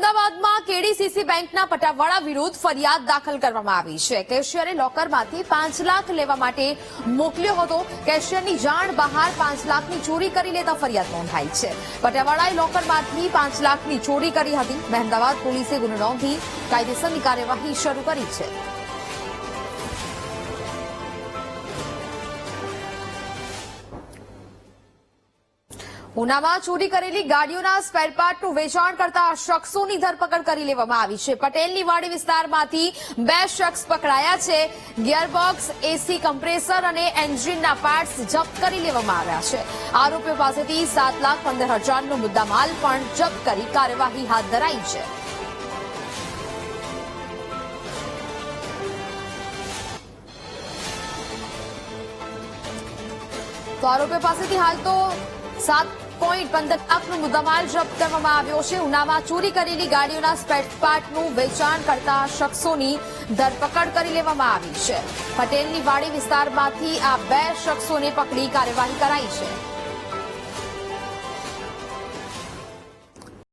અમદાવાદમાં કેડીસીસી બેંકના પટાવાળા વિરુદ્ધ ફરિયાદ દાખલ કરવામાં આવી છે। કેશિયરે લોકરમાંથી 5 લાખ લેવા માટે મોકલ્યો હતો। કેશિયરની જાણ બહાર 5 લાખની ચોરી કરી લેતા ફરિયાદ નોંધાઈ છે। પટાવાળાએ લોકરમાંથી 5 લાખની ચોરી કરી હતી। મહેમદાવાદ પોલીસે ગુનો નોંધી કાયદેસરની કાર્યવાહી શરૂ કરી છે। ઉનામાં ચોરી કરેલી ગાડીઓના સ્પેરપાર્ટનું વેચાણ કરતા શખ્સોની ધરપકડ કરી લેવામાં આવી છે। પટેલની વાડી વિસ્તારમાંથી 2 શખ્સ પકડાયા છે। ગિયરબોક્સ, એસી કમ્પ્રેસર અને એન્જિનના પાર્ટ્સ જપ્ત કરી લેવામાં આવ્યા છે। આરોપીઓ પાસેથી 7,15,000નો મુદ્દામાલ પણ જપ્ત કરી કાર્યવાહી હાથ ધરાઈ છે। તો આરોપીઓ પાસેથી હાલ તો 7.15 લાખનો મુદ્દામાલ જપ્ત કરવામાં આવ્યો છે। ઉનામાં ચોરી કરેલી ગાડીઓના સ્પેરપાર્ટનું વેચાણ કરતા શખ્સોની ધરપકડ કરી લેવામાં આવી છે। પટેલની વાડી વિસ્તારમાંથી આ 2 શખ્સોને પકડી કાર્યવાહી કરાઈ છે।